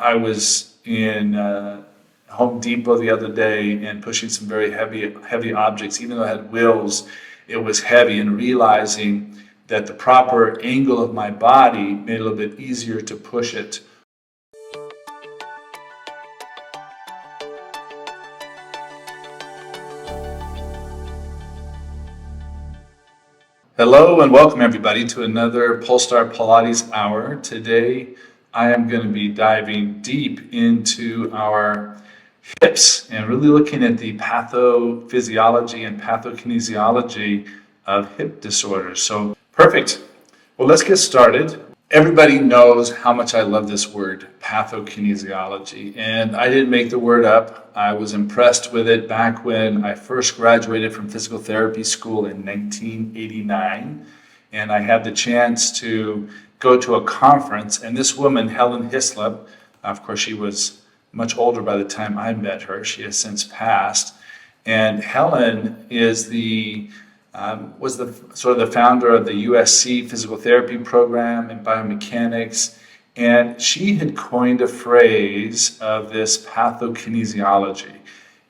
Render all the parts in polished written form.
I was in Home Depot the other day and pushing some very heavy objects. Even though I had wheels, it was heavy, and realizing that the proper angle of my body made it a little bit easier to push it. Hello and welcome everybody to another Polestar Pilates Hour. Today I am going to be diving deep into our hips and really looking at the pathophysiology and pathokinesiology of hip disorders. So perfect. Well, let's get started. Everybody knows how much I love this word, pathokinesiology, and I didn't make the word up. I was impressed with it back when I first graduated from physical therapy school in 1989, and I had the chance to go to a conference, and this woman, Helen Hislop, of course she was much older by the time I met her, she has since passed, and Helen is was the sort of the founder of the USC physical therapy program in biomechanics, and she had coined a phrase of this pathokinesiology.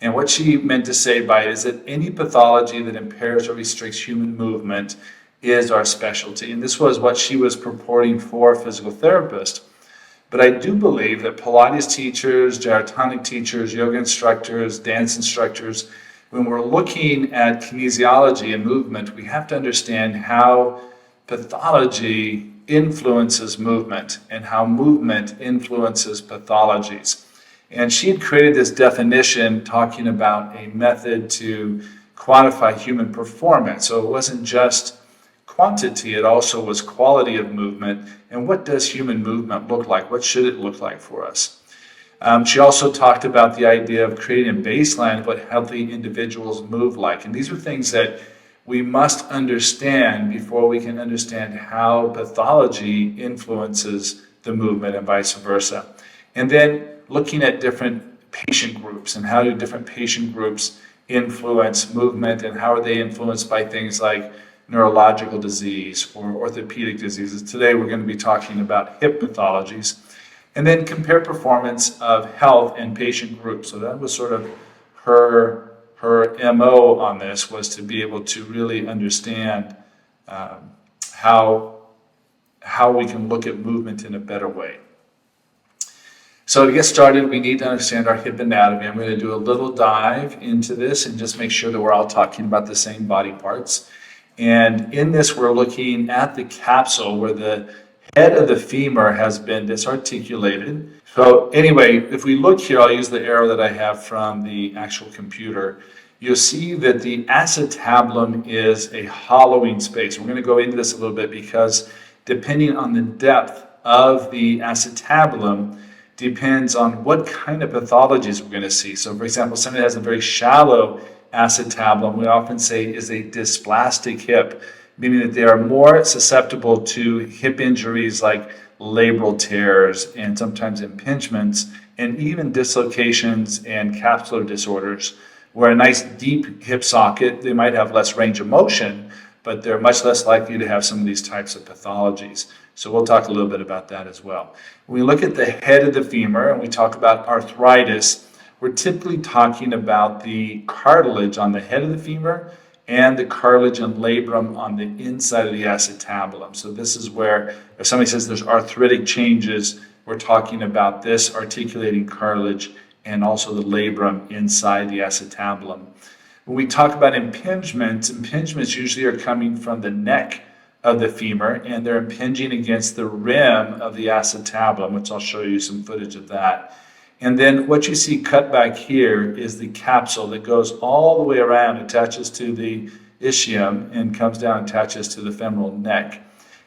And what she meant to say by it is that any pathology that impairs or restricts human movement is our specialty. And this was what she was purporting for physical therapists. But I do believe that Pilates teachers, gyrotonic teachers, yoga instructors, dance instructors, when we're looking at kinesiology and movement, we have to understand how pathology influences movement and how movement influences pathologies. And she had created this definition talking about a method to quantify human performance. So it wasn't just quantity, it also was quality of movement. And what does human movement look like? What should it look like for us? She also talked about the idea of creating a baseline of what healthy individuals move like. And these are things that we must understand before we can understand how pathology influences the movement and vice versa. And then looking at different patient groups and how do different patient groups influence movement and how are they influenced by things like neurological disease or orthopedic diseases. Today we're going to be talking about hip pathologies. And then compare performance of health and patient groups. So that was sort of her MO on this, was to be able to really understand how we can look at movement in a better way. So to get started, we need to understand our hip anatomy. I'm going to do a little dive into this and just make sure that we're all talking about the same body parts. And in this, we're looking at the capsule where the head of the femur has been disarticulated. So anyway, if we look here, I'll use the arrow that I have from the actual computer. You'll see that the acetabulum is a hollowing space. We're going to go into this a little bit because depending on the depth of the acetabulum depends on what kind of pathologies we're going to see. So for example, somebody that has a very shallow acetabulum, we often say is a dysplastic hip, meaning that they are more susceptible to hip injuries like labral tears and sometimes impingements and even dislocations and capsular disorders, where a nice deep hip socket, they might have less range of motion, but they're much less likely to have some of these types of pathologies. So we'll talk a little bit about that as well. When we look at the head of the femur and we talk about arthritis, we're typically talking about the cartilage on the head of the femur and the cartilage and labrum on the inside of the acetabulum. So this is where, if somebody says there's arthritic changes, we're talking about this articulating cartilage and also the labrum inside the acetabulum. When we talk about impingements usually are coming from the neck of the femur, and they're impinging against the rim of the acetabulum, which I'll show you some footage of that. And then what you see cut back here is the capsule that goes all the way around, attaches to the ischium, and comes down and attaches to the femoral neck.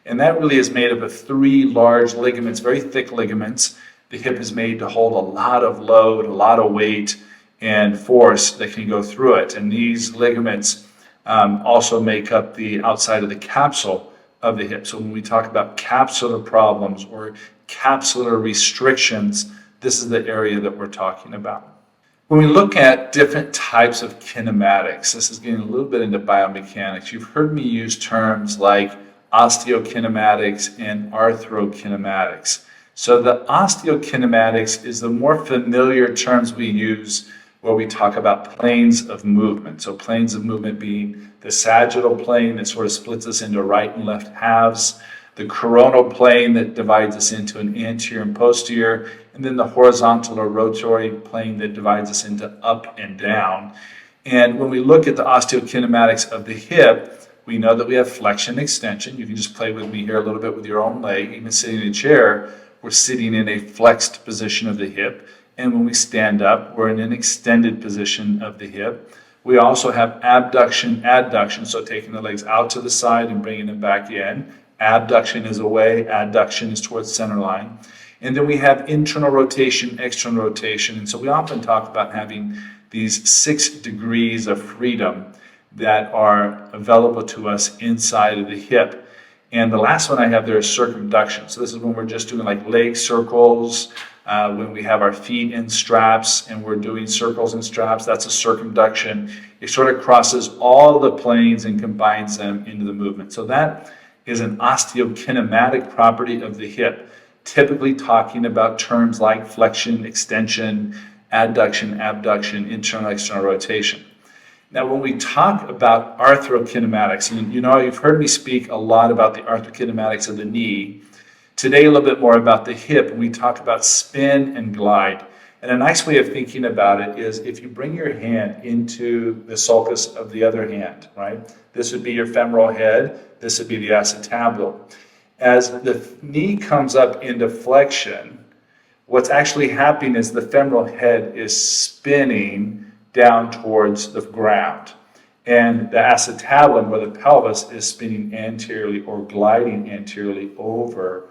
And that really is made up of three large ligaments, very thick ligaments. The hip is made to hold a lot of load, a lot of weight, and force that can go through it. And these ligaments also make up the outside of the capsule of the hip. So when we talk about capsular problems or capsular restrictions, this is the area that we're talking about. When we look at different types of kinematics, this is getting a little bit into biomechanics. You've heard me use terms like osteokinematics and arthrokinematics. So the osteokinematics is the more familiar terms we use where we talk about planes of movement. So planes of movement being the sagittal plane that sort of splits us into right and left halves, the coronal plane that divides us into an anterior and posterior, and then the horizontal or rotatory plane that divides us into up and down. And when we look at the osteokinematics of the hip, we know that we have flexion and extension. You can just play with me here a little bit with your own leg. Even sitting in a chair, we're sitting in a flexed position of the hip. And when we stand up, we're in an extended position of the hip. We also have abduction, adduction, so taking the legs out to the side and bringing them back in. Abduction is away, adduction is towards center line. And then we have internal rotation, external rotation. And so we often talk about having these 6 degrees of freedom that are available to us inside of the hip. And the last one I have there is circumduction. So this is when we're just doing like leg circles, when we have our feet in straps and we're doing circles and straps, that's a circumduction. It sort of crosses all the planes and combines them into the movement. So that is an osteokinematic property of the hip, typically talking about terms like flexion, extension, adduction, abduction, internal, external rotation. Now, when we talk about arthrokinematics, and you've heard me speak a lot about the arthrokinematics of the knee. Today, a little bit more about the hip, and we talk about spin and glide. And a nice way of thinking about it is if you bring your hand into the sulcus of the other hand, right? This would be your femoral head. This would be the acetabulum. As the knee comes up into flexion, what's actually happening is the femoral head is spinning down towards the ground. And the acetabulum, or the pelvis, is spinning anteriorly or gliding anteriorly over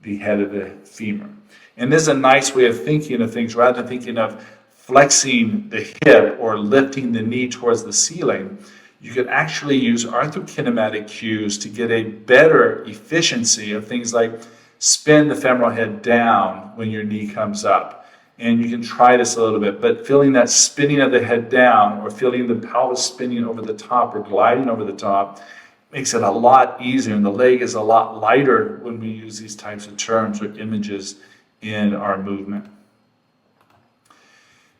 the head of the femur. And this is a nice way of thinking of things. Rather than thinking of flexing the hip or lifting the knee towards the ceiling, you could actually use arthrokinematic cues to get a better efficiency of things like spin the femoral head down when your knee comes up. And you can try this a little bit, but feeling that spinning of the head down or feeling the pelvis spinning over the top or gliding over the top makes it a lot easier, and the leg is a lot lighter when we use these types of terms or images in our movement.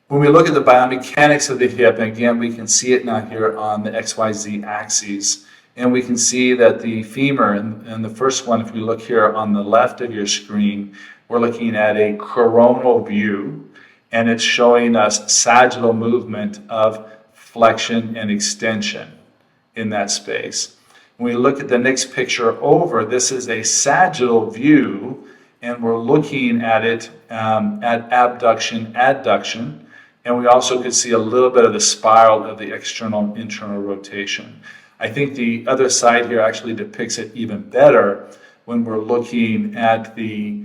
When we look at the biomechanics of the hip, and again, we can see it now here on the XYZ axes, and we can see that the femur, and the first one, if we look here on the left of your screen, we're looking at a coronal view, and it's showing us sagittal movement of flexion and extension in that space. When we look at the next picture over, this is a sagittal view, and we're looking at it at abduction, adduction, and we also could see a little bit of the spiral of the external internal rotation. I think the other side here actually depicts it even better when we're looking at the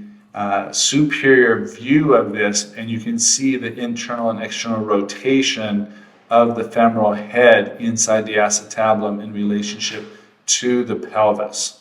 superior view of this, and you can see the internal and external rotation of the femoral head inside the acetabulum in relationship to the pelvis.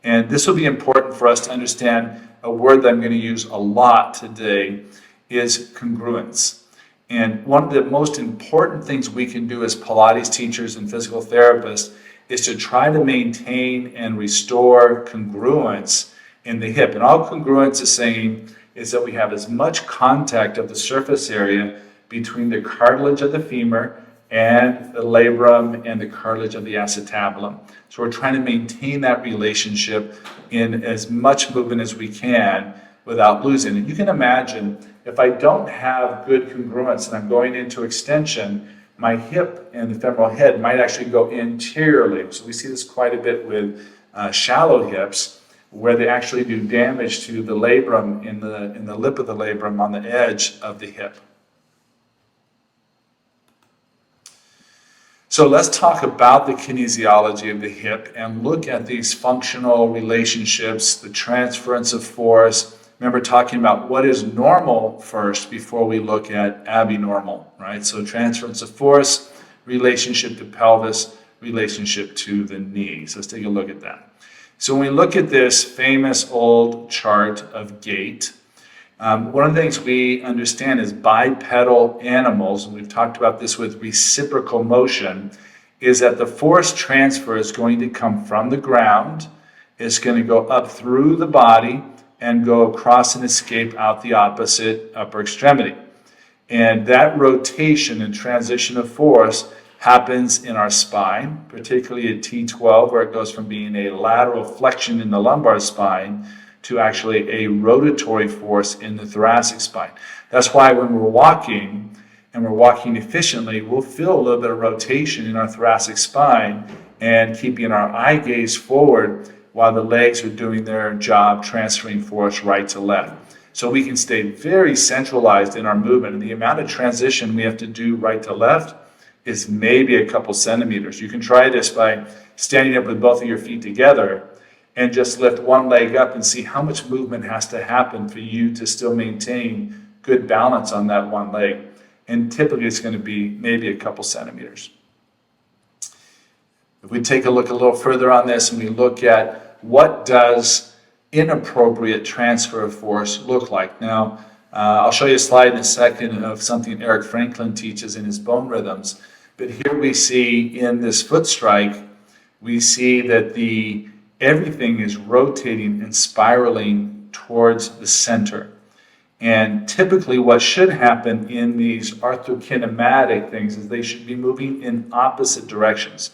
And this will be important for us to understand. A word that I'm going to use a lot today is congruence. And one of the most important things we can do as Pilates teachers and physical therapists is to try to maintain and restore congruence in the hip. And all congruence is saying is that we have as much contact of the surface area between the cartilage of the femur and the labrum and the cartilage of the acetabulum. So we're trying to maintain that relationship in as much movement as we can without losing it. You can imagine if I don't have good congruence and I'm going into extension, my hip and the femoral head might actually go anteriorly. So we see this quite a bit with shallow hips, where they actually do damage to the labrum in the lip of the labrum on the edge of the hip. So let's talk about the kinesiology of the hip and look at these functional relationships, the transference of force. Remember talking about what is normal first before we look at abnormal, right? So transference of force, relationship to pelvis, relationship to the knee. So let's take a look at that. So when we look at this famous old chart of gait, one of the things we understand is bipedal animals, and we've talked about this with reciprocal motion, is that the force transfer is going to come from the ground, it's going to go up through the body, and go across and escape out the opposite upper extremity. And that rotation and transition of force happens in our spine, particularly at T12, where it goes from being a lateral flexion in the lumbar spine to actually a rotatory force in the thoracic spine. That's why when we're walking, and we're walking efficiently, we'll feel a little bit of rotation in our thoracic spine and keeping our eye gaze forward while the legs are doing their job transferring force right to left. So we can stay very centralized in our movement, and the amount of transition we have to do right to left is maybe a couple centimeters. You can try this by standing up with both of your feet together and just lift one leg up and see how much movement has to happen for you to still maintain good balance on that one leg. And typically it's going to be maybe a couple centimeters. If we take a look a little further on this and we look at what does inappropriate transfer of force look like. Now, I'll show you a slide in a second of something Eric Franklin teaches in his bone rhythms. But here we see in this foot strike, we see that everything is rotating and spiraling towards the center. And typically what should happen in these arthrokinematic things is they should be moving in opposite directions.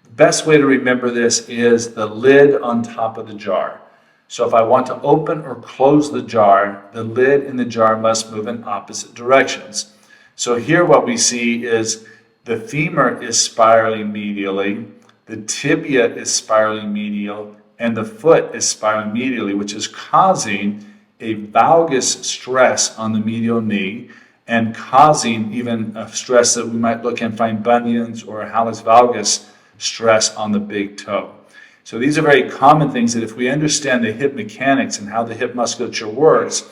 The best way to remember this is the lid on top of the jar. So if I want to open or close the jar, the lid in the jar must move in opposite directions. So here what we see is the femur is spiraling medially, the tibia is spiraling medial, and the foot is spiraling medially, which is causing a valgus stress on the medial knee and causing even a stress that we might look and find bunions or a hallux valgus stress on the big toe. So these are very common things that if we understand the hip mechanics and how the hip musculature works,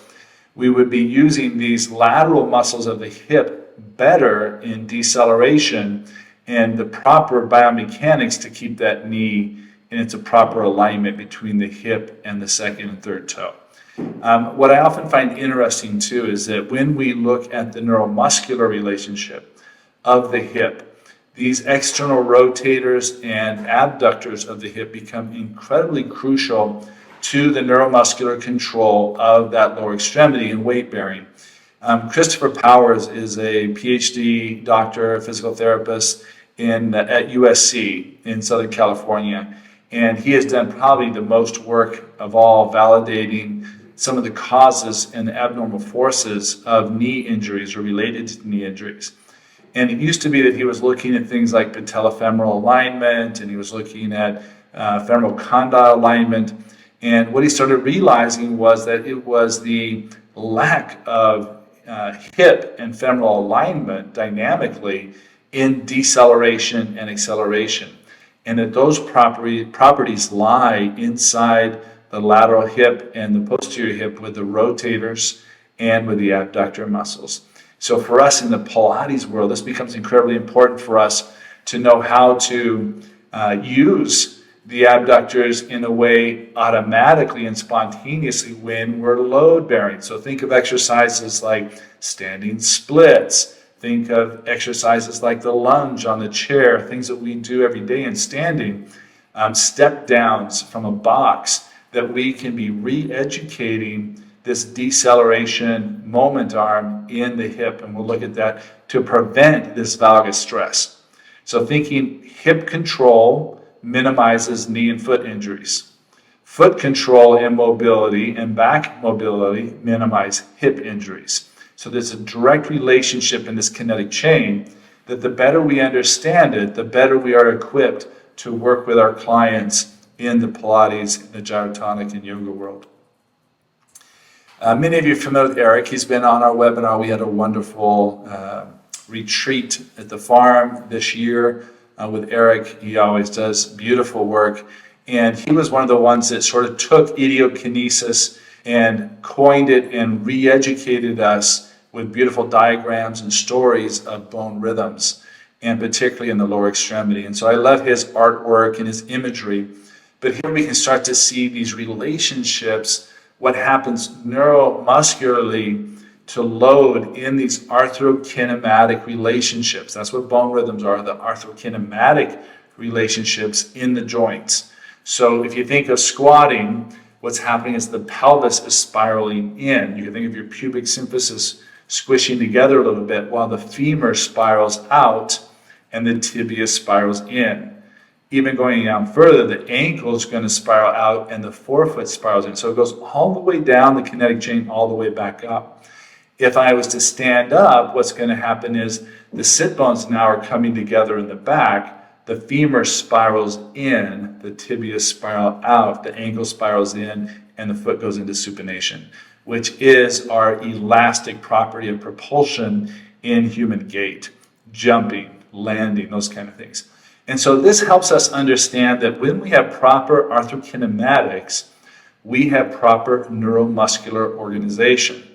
we would be using these lateral muscles of the hip better in deceleration and the proper biomechanics to keep that knee in its proper alignment between the hip and the second and third toe. What I often find interesting too is that when we look at the neuromuscular relationship of the hip, these external rotators and abductors of the hip become incredibly crucial to the neuromuscular control of that lower extremity and weight bearing. Christopher Powers is a PhD doctor, a physical therapist at USC in Southern California. And he has done probably the most work of all validating some of the causes and the abnormal forces of knee injuries or related to knee injuries. And it used to be that he was looking at things like patellofemoral alignment, and he was looking at femoral condyle alignment. And what he started realizing was that it was the lack of hip and femoral alignment dynamically in deceleration and acceleration. And that those properties lie inside the lateral hip and the posterior hip with the rotators and with the abductor muscles. So for us in the Pilates world, this becomes incredibly important for us to know how to use the abductors in a way automatically and spontaneously when we're load bearing. So think of exercises like standing splits. Think of exercises like the lunge on the chair, things that we do every day in standing, step downs from a box, that we can be re-educating this deceleration moment arm in the hip, and we'll look at that to prevent this valgus stress. So thinking hip control minimizes knee and foot injuries. Foot control and mobility and back mobility minimize hip injuries. So there's a direct relationship in this kinetic chain that the better we understand it, the better we are equipped to work with our clients in the Pilates, the gyrotonic, and yoga world. Many of you are familiar with Eric. He's been on our webinar. We had a wonderful retreat at the farm this year with Eric. He always does beautiful work. And he was one of the ones that sort of took idiokinesis and coined it and re-educated us with beautiful diagrams and stories of bone rhythms, and particularly in the lower extremity. And so I love his artwork and his imagery. But here we can start to see these relationships, what happens neuromuscularly to load in these arthrokinematic relationships. That's what bone rhythms are, the arthrokinematic relationships in the joints. So if you think of squatting, what's happening is the pelvis is spiraling in. You can think of your pubic symphysis squishing together a little bit while the femur spirals out and the tibia spirals in. Even going down further, the ankle is going to spiral out and the forefoot spirals in. So it goes all the way down the kinetic chain, all the way back up. If I was to stand up, what's going to happen is the sit bones now are coming together in the back. The femur spirals in, the tibia spiral out, the ankle spirals in, and the foot goes into supination, which is our elastic property of propulsion in human gait, jumping, landing, those kind of things. And so this helps us understand that when we have proper arthrokinematics, we have proper neuromuscular organization.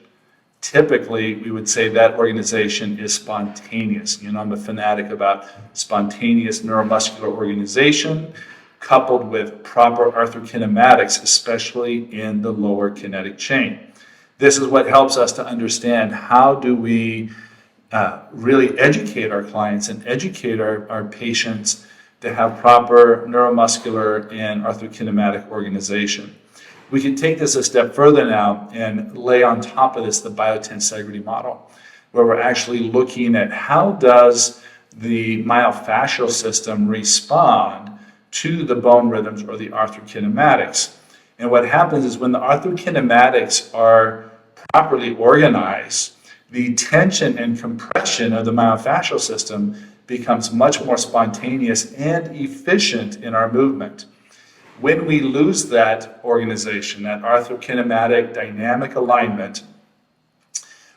Typically, we would say that organization is spontaneous. You know, I'm a fanatic about spontaneous neuromuscular organization coupled with proper arthrokinematics, especially in the lower kinetic chain. This is what helps us to understand how do we really educate our clients and educate our patients to have proper neuromuscular and arthrokinematic organization. We can take this a step further now and lay on top of this the biotensegrity model, where we're actually looking at how does the myofascial system respond to the bone rhythms or the arthrokinematics. And what happens is when the arthrokinematics are properly organized, the tension and compression of the myofascial system becomes much more spontaneous and efficient in our movement. When we lose that organization, that arthrokinematic dynamic alignment,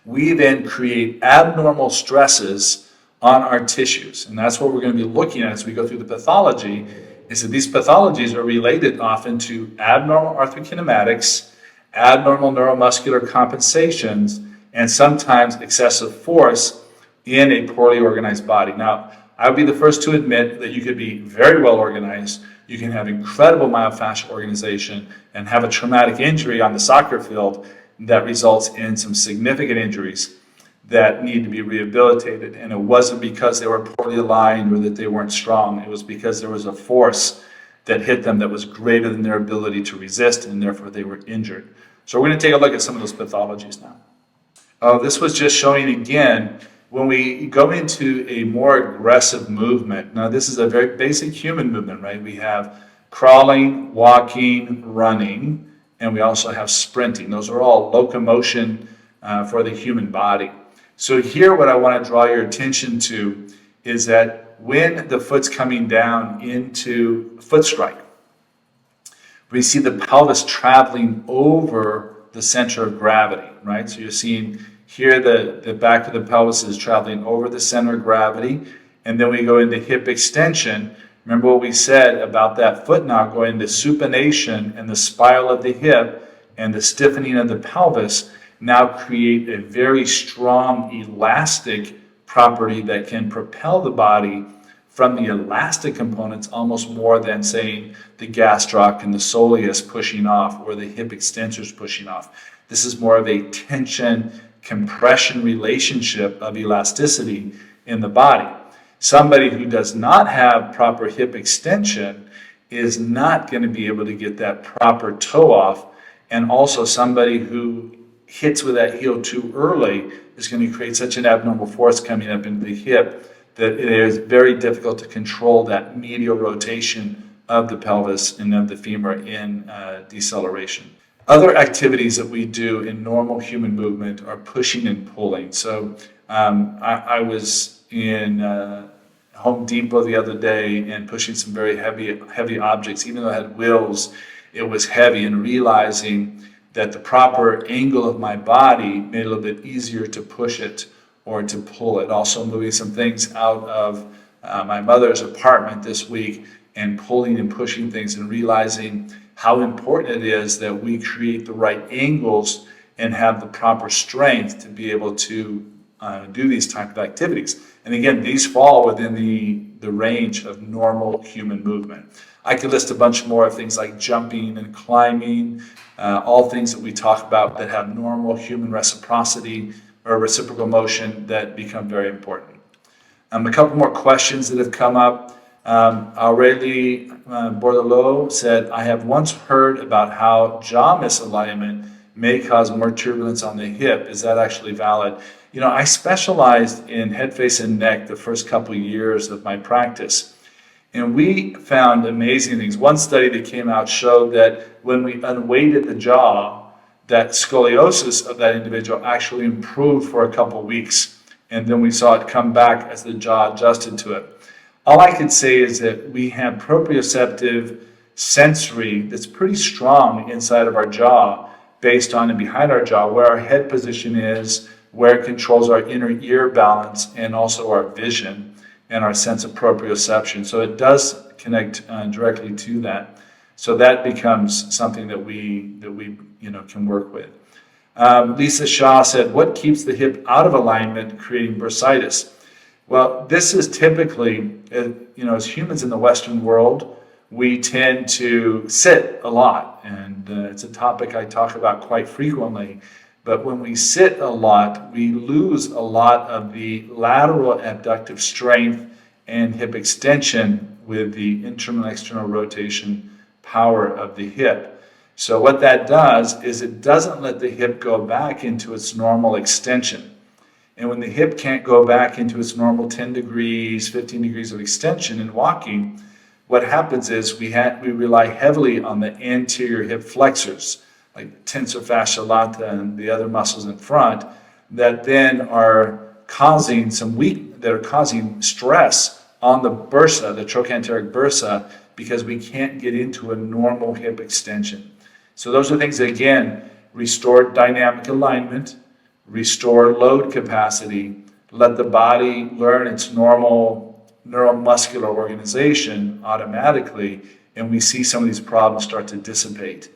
we then create abnormal stresses on our tissues. And that's what we're going to be looking at as we go through the pathology, is that these pathologies are related often to abnormal arthrokinematics, abnormal neuromuscular compensations, and sometimes excessive force in a poorly organized body. Now, I would be the first to admit that you could be very well organized, you can have incredible myofascial organization, and have a traumatic injury on the soccer field that results in some significant injuries that need to be rehabilitated. And it wasn't because they were poorly aligned or that they weren't strong. It was because there was a force that hit them that was greater than their ability to resist, and therefore they were injured. So we're going to take a look at some of those pathologies now. This was just showing again, when we go into a more aggressive movement, now this is a very basic human movement, right? We have crawling, walking, running, and we also have sprinting. Those are all locomotion for the human body. So here what I want to draw your attention to is that when the foot's coming down into foot strike, we see the pelvis traveling over the center of gravity, right? So you're seeing here the back of the pelvis is traveling over the center of gravity, and then we go into hip extension. Remember what we said about that foot now going into supination, and the spiral of the hip and the stiffening of the pelvis now create a very strong elastic property that can propel the body from the elastic components almost more than saying the gastroc and the soleus pushing off or the hip extensors pushing off. This is more of a tension compression relationship of elasticity in the body. Somebody who does not have proper hip extension is not going to be able to get that proper toe off, and also somebody who hits with that heel too early is going to create such an abnormal force coming up into the hip that it is very difficult to control that medial rotation of the pelvis and of the femur in deceleration. Other activities that we do in normal human movement are pushing and pulling. So I was in Home Depot the other day and pushing some very heavy objects. Even though I had wheels, it was heavy, and realizing that the proper angle of my body made it a little bit easier to push it or to pull it. Also moving some things out of my mother's apartment this week and pulling and pushing things, and realizing how important it is that we create the right angles and have the proper strength to be able to do these type of activities. And again, these fall within the range of normal human movement. I could list a bunch more of things like jumping and climbing, all things that we talk about that have normal human reciprocity or reciprocal motion that become very important. A couple more questions that have come up. Aurelie Bordelot said, I have once heard about how jaw misalignment may cause more turbulence on the hip. Is that actually valid? You know, I specialized in head, face, and neck the first couple of years of my practice. And we found amazing things. One study that came out showed that when we unweighted the jaw, that scoliosis of that individual actually improved for a couple of weeks. And then we saw it come back as the jaw adjusted to it. All I can say is that we have proprioceptive sensory that's pretty strong inside of our jaw, based on and behind our jaw, where our head position is, where it controls our inner ear balance, and also our vision and our sense of proprioception. So it does connect directly to that. So that becomes something that we can work with. Lisa Shaw said, what keeps the hip out of alignment, creating bursitis? Well, this is typically, as humans in the Western world, we tend to sit a lot. And it's a topic I talk about quite frequently. But when we sit a lot, we lose a lot of the lateral abductive strength and hip extension with the internal and external rotation power of the hip. So what that does is it doesn't let the hip go back into its normal extension. And when the hip can't go back into its normal 10 degrees, 15 degrees of extension in walking, what happens is we rely heavily on the anterior hip flexors, like tensor fascia lata and the other muscles in front, that then are causing stress on the bursa, the trochanteric bursa, because we can't get into a normal hip extension. So those are things that, again, restore dynamic alignment, restore load capacity, let the body learn its normal neuromuscular organization automatically, and we see some of these problems start to dissipate.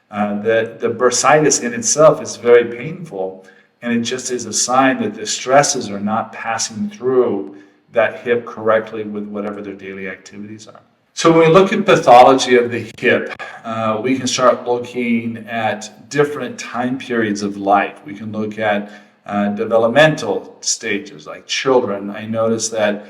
The bursitis in itself is very painful, and it just is a sign that the stresses are not passing through that hip correctly with whatever their daily activities are. So when we look at pathology of the hip, we can start looking at different time periods of life. We can look at developmental stages, like children. I notice that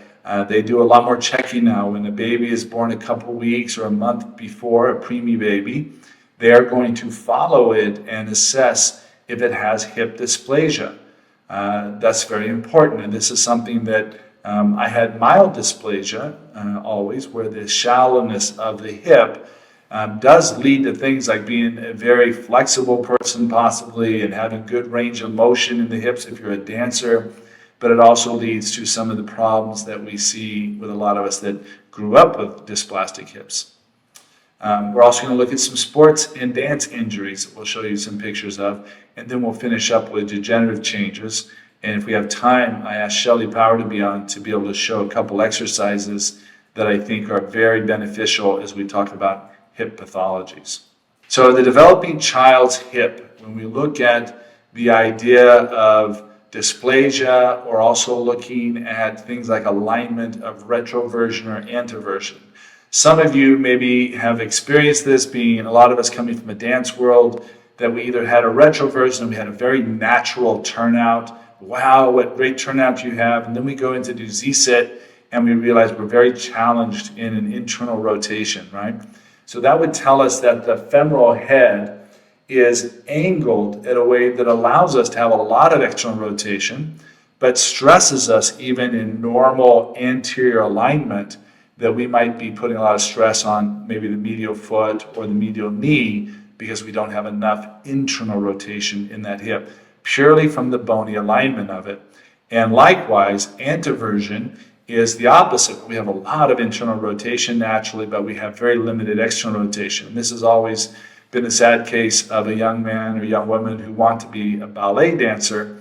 they do a lot more checking now. When a baby is born a couple weeks or a month before, a preemie baby, they are going to follow it and assess if it has hip dysplasia. That's very important, and this is something that I had mild dysplasia always, where the shallowness of the hip does lead to things like being a very flexible person possibly, and having good range of motion in the hips if you're a dancer, but it also leads to some of the problems that we see with a lot of us that grew up with dysplastic hips. We're also going to look at some sports and dance injuries that we'll show you some pictures of, and then we'll finish up with degenerative changes. And if we have time, I asked Shelley Power to be on to be able to show a couple exercises that I think are very beneficial as we talk about hip pathologies. So the developing child's hip, when we look at the idea of dysplasia, or also looking at things like alignment of retroversion or anteversion. Some of you maybe have experienced this, being a lot of us coming from a dance world, that we either had a retroversion and we had a very natural turnout. Wow, what great turnout you have. And then we go in to do Z-sit and we realize we're very challenged in an internal rotation, right? So that would tell us that the femoral head is angled in a way that allows us to have a lot of external rotation, but stresses us even in normal anterior alignment, that we might be putting a lot of stress on maybe the medial foot or the medial knee because we don't have enough internal rotation in that hip, purely from the bony alignment of it. And likewise, anteversion is the opposite. We have a lot of internal rotation naturally, but we have very limited external rotation. And this has always been a sad case of a young man or young woman who want to be a ballet dancer,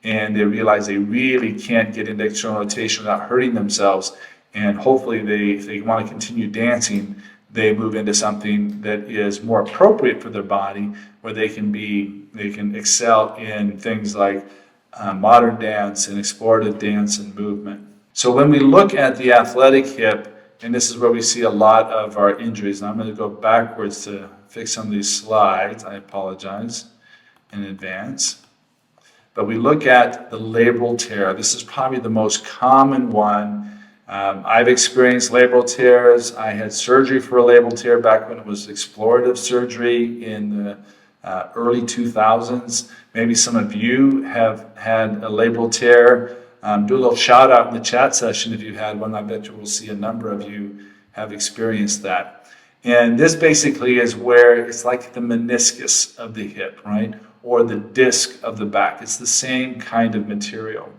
and they realize they really can't get into external rotation without hurting themselves. And hopefully if they want to continue dancing, they move into something that is more appropriate for their body, where they can excel in things like modern dance and explorative dance and movement. So when we look at the athletic hip, and this is where we see a lot of our injuries, and I'm going to go backwards to fix some of these slides. I apologize in advance. But we look at the labral tear. This is probably the most common one I've experienced labral tears. I had surgery for a labral tear back when it was explorative surgery in the early 2000s. Maybe some of you have had a labral tear. Do a little shout out in the chat session if you had one. I bet you will see a number of you have experienced that. And this basically is where it's like the meniscus of the hip, right? Or the disc of the back. It's the same kind of material.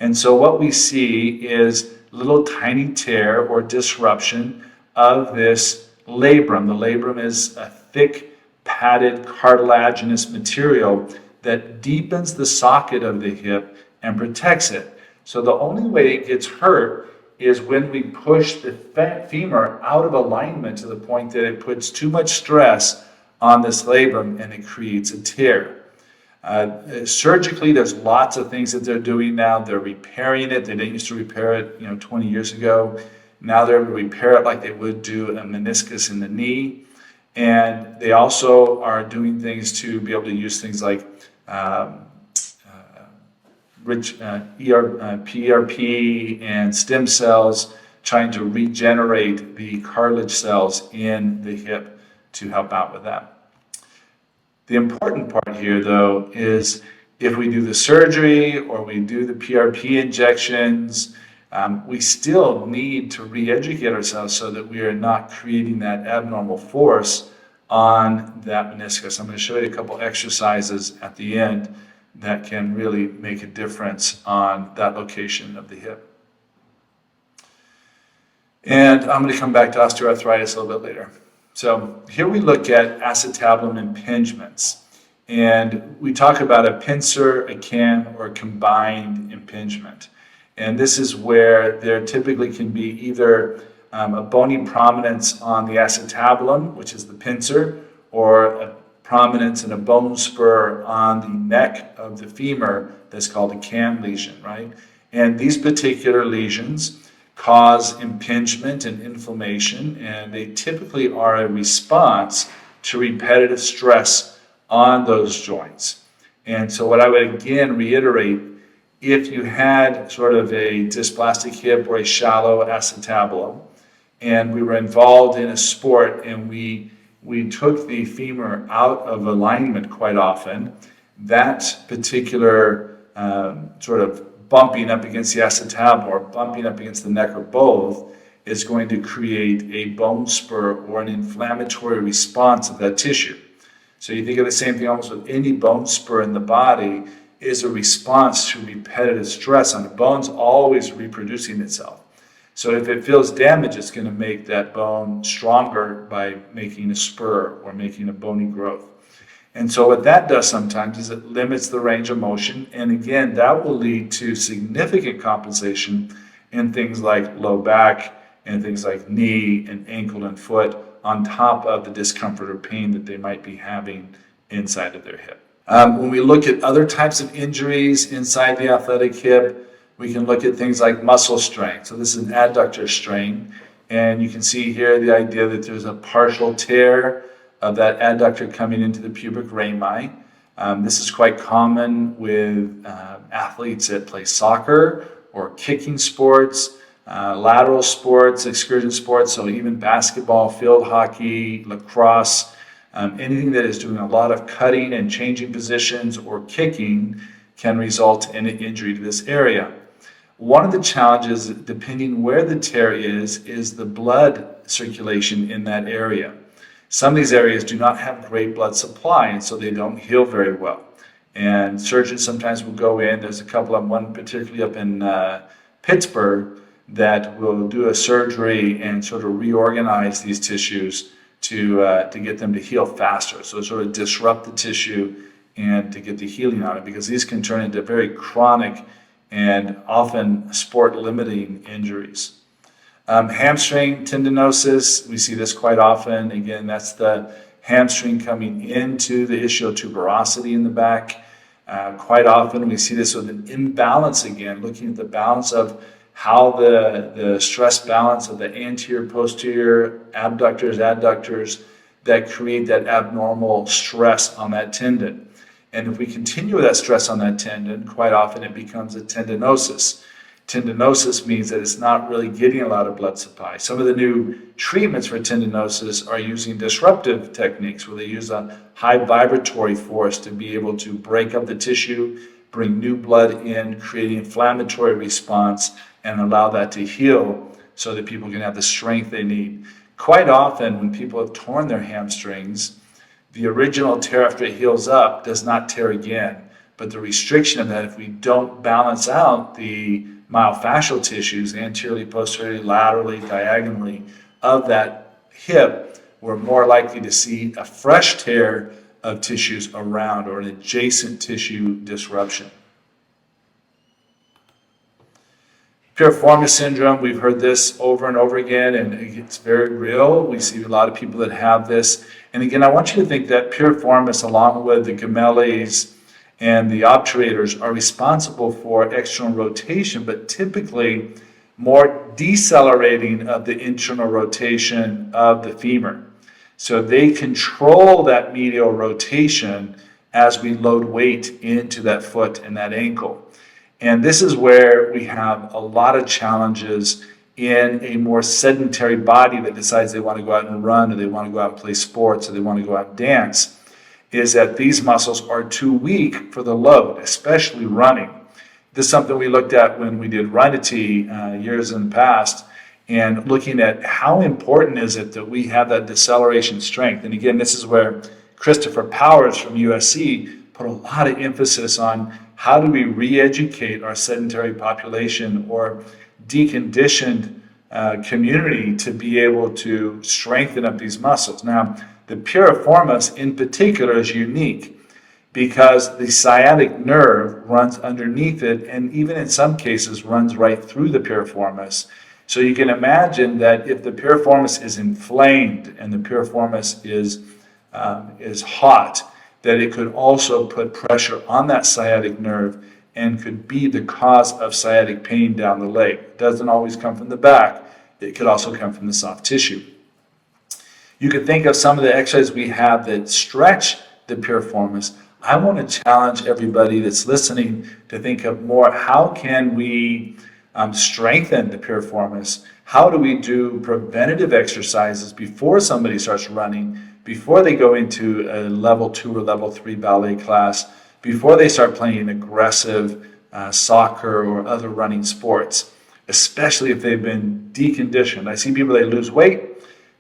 And so what we see is little tiny tear or disruption of this labrum. The labrum is a thick, padded, cartilaginous material that deepens the socket of the hip and protects it. So the only way it gets hurt is when we push the femur out of alignment to the point that it puts too much stress on this labrum and it creates a tear. Surgically, there's lots of things that they're doing now. They're repairing it. They didn't used to repair it, 20 years ago. Now they're able to repair it like they would do a meniscus in the knee. And they also are doing things to be able to use things like PRP and stem cells, trying to regenerate the cartilage cells in the hip to help out with that. The important part here, though, is if we do the surgery or we do the PRP injections, we still need to re-educate ourselves so that we are not creating that abnormal force on that meniscus. I'm going to show you a couple exercises at the end that can really make a difference on that location of the hip. And I'm going to come back to osteoarthritis a little bit later. So here we look at acetabulum impingements, and we talk about a pincer, a can, or a combined impingement. And this is where there typically can be either a bony prominence on the acetabulum, which is the pincer, or a prominence and a bone spur on the neck of the femur that's called a can lesion, right? And these particular lesions cause impingement and inflammation, and they typically are a response to repetitive stress on those joints. And so what I would again reiterate, if you had sort of a dysplastic hip or a shallow acetabulum, and we were involved in a sport and we took the femur out of alignment quite often, that particular sort of bumping up against the acetabulum or bumping up against the neck or both is going to create a bone spur or an inflammatory response of that tissue. So you think of the same thing almost with any bone spur in the body is a response to repetitive stress on the bone's always reproducing itself. So if it feels damage, it's going to make that bone stronger by making a spur or making a bony growth. And so what that does sometimes is it limits the range of motion. And again, that will lead to significant compensation in things like low back and things like knee and ankle and foot on top of the discomfort or pain that they might be having inside of their hip. When we look at other types of injuries inside the athletic hip, we can look at things like muscle strain. So this is an adductor strain. And you can see here the idea that there's a partial tear of that adductor coming into the pubic rami. This is quite common with athletes that play soccer or kicking sports, lateral sports, excursion sports, so even basketball, field hockey, lacrosse, anything that is doing a lot of cutting and changing positions or kicking can result in an injury to this area. One of the challenges, depending where the tear is the blood circulation in that area. Some of these areas do not have great blood supply, and so they don't heal very well. And surgeons sometimes will go in. There's a couple of one particularly up in Pittsburgh that will do a surgery and sort of reorganize these tissues to get them to heal faster. So sort of disrupt the tissue and to get the healing on it, because these can turn into very chronic and often sport-limiting injuries. Hamstring tendinosis, we see this quite often. Again, that's the hamstring coming into the ischial tuberosity in the back. Quite often we see this with an imbalance again, looking at the balance of how the stress balance of the anterior, posterior, abductors, adductors that create that abnormal stress on that tendon. And if we continue with that stress on that tendon, quite often it becomes a tendinosis. Tendinosis means that it's not really getting a lot of blood supply. Some of the new treatments for tendinosis are using disruptive techniques where they use a high vibratory force to be able to break up the tissue, bring new blood in, create an inflammatory response, and allow that to heal so that people can have the strength they need. Quite often, when people have torn their hamstrings, the original tear after it heals up does not tear again. But the restriction of that, if we don't balance out the myofascial tissues anteriorly, posteriorly, laterally, diagonally of that hip, we're more likely to see a fresh tear of tissues around or an adjacent tissue disruption. Piriformis syndrome, we've heard this over and over again, and it's very real. We see a lot of people that have this. And again, I want you to think that piriformis, along with the gemellis and the obturators, are responsible for external rotation, but typically more decelerating of the internal rotation of the femur. So they control that medial rotation as we load weight into that foot and that ankle. And this is where we have a lot of challenges in a more sedentary body that decides they want to go out and run, or they want to go out and play sports, or they want to go out and dance, is that these muscles are too weak for the load, especially running. This is something we looked at when we did Run-A-T years in the past, and looking at how important is it that we have that deceleration strength. And again, this is where Christopher Powers from USC put a lot of emphasis on how do we re-educate our sedentary population or deconditioned community to be able to strengthen up these muscles. Now, the piriformis in particular is unique because the sciatic nerve runs underneath it, and even in some cases runs right through the piriformis. So you can imagine that if the piriformis is inflamed and the piriformis is hot, that it could also put pressure on that sciatic nerve and could be the cause of sciatic pain down the leg. It doesn't always come from the back. It could also come from the soft tissue. You could think of some of the exercises we have that stretch the piriformis. I want to challenge everybody that's listening to think of more, how can we strengthen the piriformis? How do we do preventative exercises before somebody starts running, before they go into a level 2 or level 3 ballet class, before they start playing aggressive soccer or other running sports, especially if they've been deconditioned. I see people, they lose weight,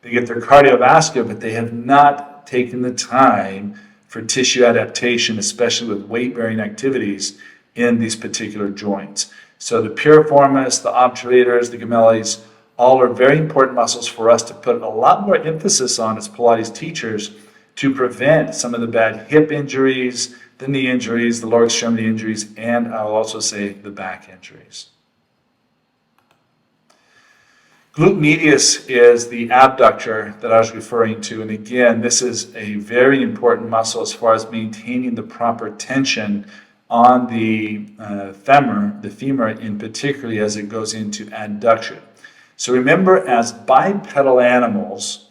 they get their cardiovascular, but they have not taken the time for tissue adaptation, especially with weight-bearing activities in these particular joints. So the piriformis, the obturators, the gemellis, all are very important muscles for us to put a lot more emphasis on as Pilates teachers to prevent some of the bad hip injuries, the knee injuries, the lower extremity injuries, and I'll also say the back injuries. Glute medius is the abductor that I was referring to, and again, this is a very important muscle as far as maintaining the proper tension on the femur in particularly as it goes into adduction. So remember, as bipedal animals,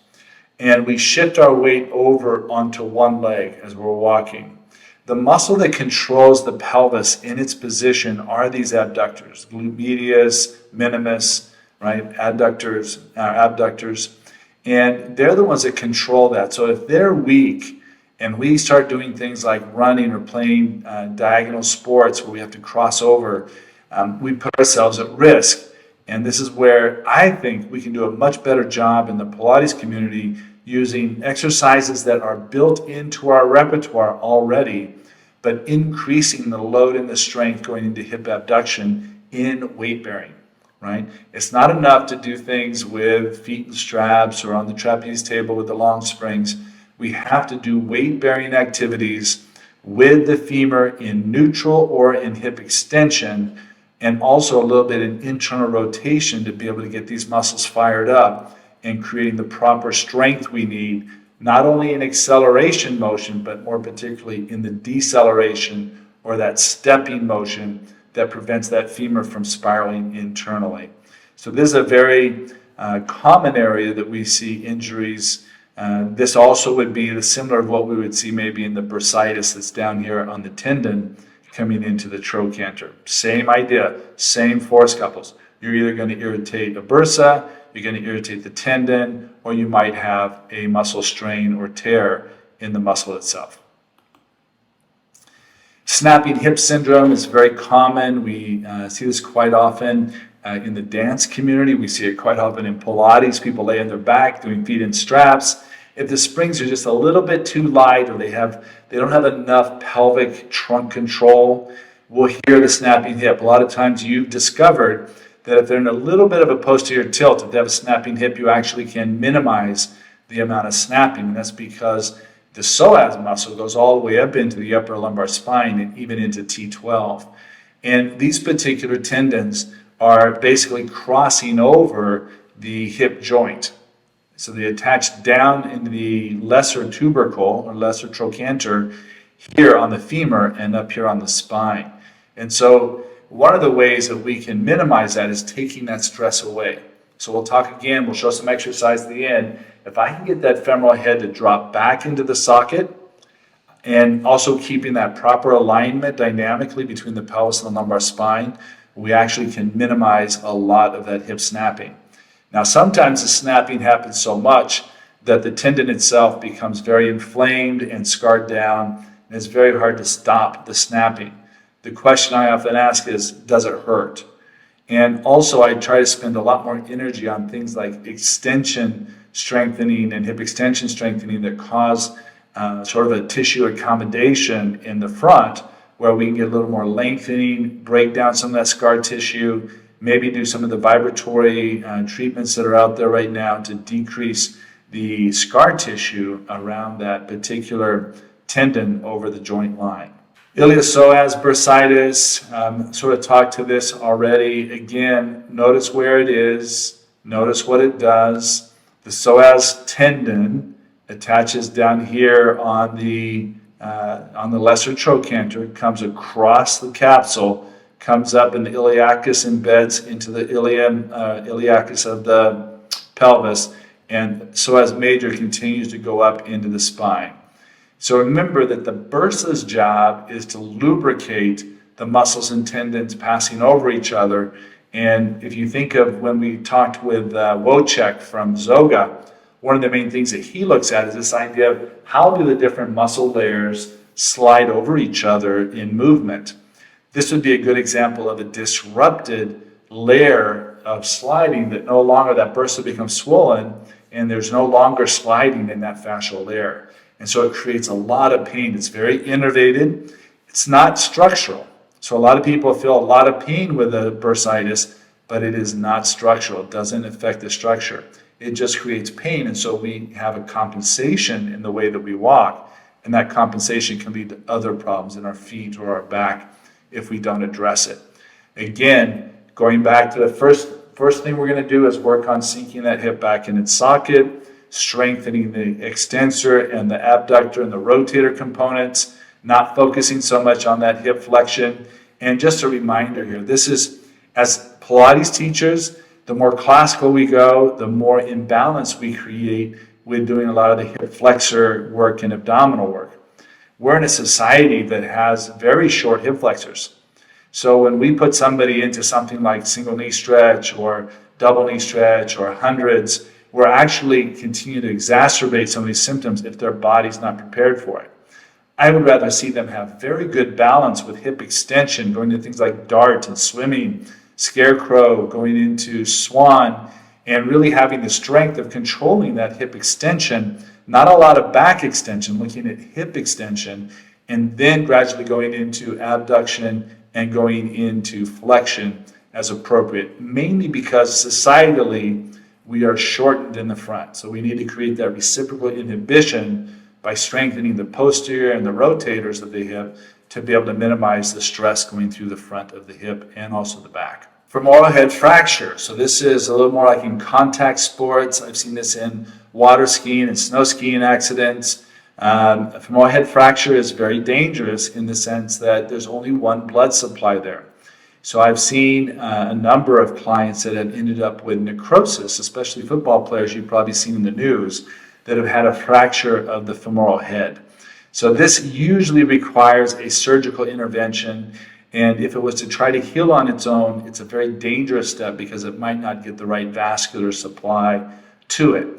and we shift our weight over onto one leg as we're walking, the muscle that controls the pelvis in its position are these abductors, glute medius, minimus, right? Abductors, and they're the ones that control that. So if they're weak and we start doing things like running or playing diagonal sports where we have to cross over, we put ourselves at risk. And this is where I think we can do a much better job in the Pilates community using exercises that are built into our repertoire already, but increasing the load and the strength going into hip abduction in weight bearing, right? It's not enough to do things with feet and straps or on the trapeze table with the long springs. We have to do weight bearing activities with the femur in neutral or in hip extension, and also a little bit in internal rotation to be able to get these muscles fired up and creating the proper strength we need, not only in acceleration motion, but more particularly in the deceleration or that stepping motion that prevents that femur from spiraling internally. So this is a very common area that we see injuries. This also would be similar to what we would see maybe in the bursitis that's down here on the tendon, coming into the trochanter. Same idea, same force couples. You're either going to irritate a bursa, you're going to irritate the tendon, or you might have a muscle strain or tear in the muscle itself. Snapping hip syndrome is very common. We see this quite often in the dance community. We see it quite often in Pilates. People lay on their back doing feet in straps. If the springs are just a little bit too light, or they don't have enough pelvic trunk control, we'll hear the snapping hip. A lot of times you've discovered that if they're in a little bit of a posterior tilt, if they have a snapping hip, you actually can minimize the amount of snapping. And that's because the psoas muscle goes all the way up into the upper lumbar spine and even into T12. And these particular tendons are basically crossing over the hip joint. So they attach down in the lesser tubercle or lesser trochanter here on the femur and up here on the spine. And so one of the ways that we can minimize that is taking that stress away. So we'll talk again, we'll show some exercise at the end. If I can get that femoral head to drop back into the socket and also keeping that proper alignment dynamically between the pelvis and the lumbar spine, we actually can minimize a lot of that hip snapping. Now, sometimes the snapping happens so much that the tendon itself becomes very inflamed and scarred down, and it's very hard to stop the snapping. The question I often ask is, does it hurt? And also, I try to spend a lot more energy on things like extension strengthening and hip extension strengthening that cause sort of a tissue accommodation in the front, where we can get a little more lengthening, break down some of that scar tissue, maybe do some of the vibratory treatments that are out there right now to decrease the scar tissue around that particular tendon over the joint line. Iliopsoas bursitis, sort of talked to this already. Again, notice where it is, notice what it does. The psoas tendon attaches down here on the lesser trochanter, comes across the capsule, comes up in the iliacus, embeds into the iliacus of the pelvis, and psoas major continues to go up into the spine. So remember that the bursa's job is to lubricate the muscles and tendons passing over each other. And if you think of when we talked with Wojciech from Zoga, one of the main things that he looks at is this idea of how do the different muscle layers slide over each other in movement. This would be a good example of a disrupted layer of sliding that no longer that bursa becomes swollen and there's no longer sliding in that fascial layer. And so it creates a lot of pain. It's very innervated. It's not structural. So a lot of people feel a lot of pain with a bursitis, but it is not structural. It doesn't affect the structure. It just creates pain. And so we have a compensation in the way that we walk. And that compensation can lead to other problems in our feet or our back if we don't address it. Again, going back to the first thing we're going to do is work on sinking that hip back in its socket, strengthening the extensor and the abductor and the rotator components, not focusing so much on that hip flexion. And just a reminder here, this is, as Pilates teachers, the more classical we go, the more imbalance we create with doing a lot of the hip flexor work and abdominal work. We're in a society that has very short hip flexors. So when we put somebody into something like single knee stretch or double knee stretch or hundreds, we're actually continue to exacerbate some of these symptoms if their body's not prepared for it. I would rather see them have very good balance with hip extension, going to things like dart and swimming, scarecrow, going into swan, and really having the strength of controlling that hip extension, not a lot of back extension, looking at hip extension, and then gradually going into abduction and going into flexion as appropriate, mainly because societally we are shortened in the front. So we need to create that reciprocal inhibition by strengthening the posterior and the rotators of the hip to be able to minimize the stress going through the front of the hip and also the back. Femoral head fracture. So this is a little more like in contact sports. I've seen this in water skiing and snow skiing accidents. A femoral head fracture is very dangerous in the sense that there's only one blood supply there. So I've seen a number of clients that have ended up with necrosis, especially football players you've probably seen in the news, that have had a fracture of the femoral head. So this usually requires a surgical intervention, and if it was to try to heal on its own, it's a very dangerous step because it might not get the right vascular supply to it.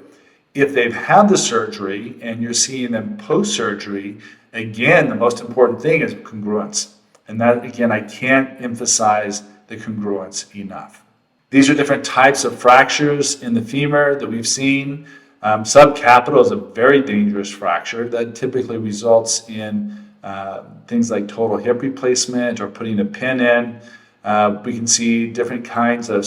If they've had the surgery and you're seeing them post-surgery, again, the most important thing is congruence. And that, again, I can't emphasize the congruence enough. These are different types of fractures in the femur that we've seen. Subcapital is a very dangerous fracture that typically results in things like total hip replacement or putting a pin in. We can see different kinds of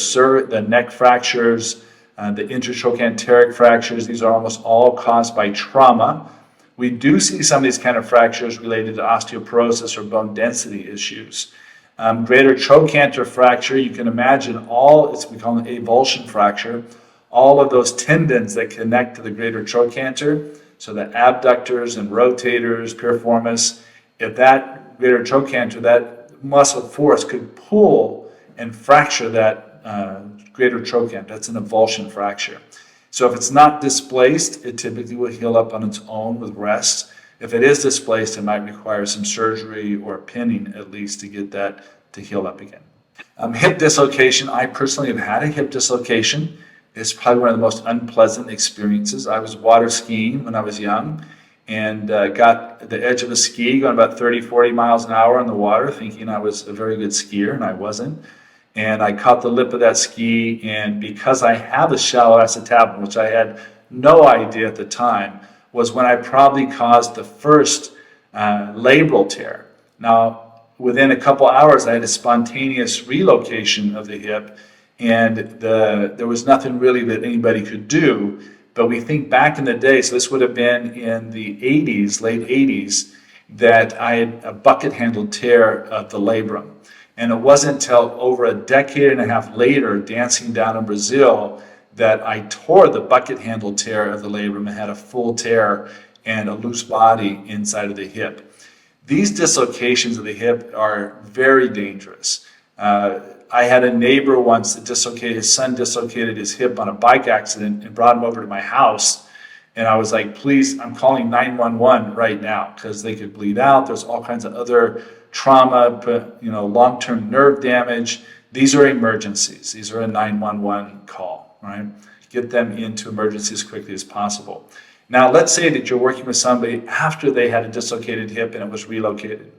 the neck fractures, the intertrochanteric fractures. These are almost all caused by trauma. We do see some of these kind of fractures related to osteoporosis or bone density issues. Greater trochanter fracture, you can imagine we call it avulsion fracture, all of those tendons that connect to the greater trochanter, so the abductors and rotators, piriformis, if that greater trochanter, that muscle force could pull and fracture that greater trochanter. That's an avulsion fracture. So if it's not displaced, it typically will heal up on its own with rest. If it is displaced, it might require some surgery or pinning at least to get that to heal up again. Hip dislocation. I personally have had a hip dislocation. It's probably one of the most unpleasant experiences. I was water skiing when I was young and got the edge of a ski going about 30, 40 miles an hour in the water, thinking I was a very good skier, and I wasn't. And I caught the lip of that ski, and because I have a shallow acetabulum, which I had no idea at the time, was when I probably caused the first labral tear. Now, within a couple hours, I had a spontaneous relocation of the hip, and there was nothing really that anybody could do. But we think back in the day, so this would have been in the 80s, late 80s, that I had a bucket-handled tear of the labrum. And it wasn't until over a decade and a half later, dancing down in Brazil, that I tore the bucket-handled tear of the labrum and had a full tear and a loose body inside of the hip. These dislocations of the hip are very dangerous. I had a neighbor once that his son dislocated his hip on a bike accident and brought him over to my house. And I was like, please, I'm calling 911 right now because they could bleed out. There's all kinds of other trauma, long-term nerve damage. These are emergencies. These are a 911 call, right? Get them into emergency as quickly as possible. Now, let's say that you're working with somebody after they had a dislocated hip and it was relocated.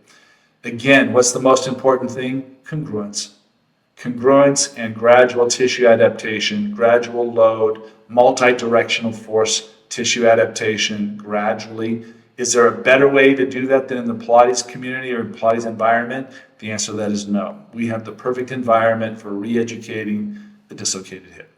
Again, what's the most important thing? Congruence. Congruence and gradual tissue adaptation, gradual load, multi-directional force tissue adaptation gradually. Is there a better way to do that than in the Pilates community or Pilates environment? The answer to that is no. We have the perfect environment for re-educating the dislocated hip.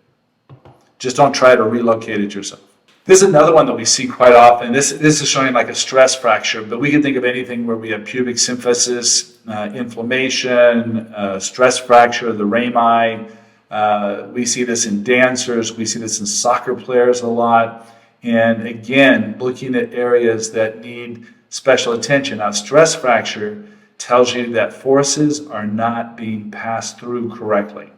Just don't try to relocate it yourself. This is another one that we see quite often. This is showing like a stress fracture, but we can think of anything where we have pubic symphysis, inflammation, stress fracture of the rami. We see this in dancers. We see this in soccer players a lot. And again, looking at areas that need special attention. Now, stress fracture tells you that forces are not being passed through correctly.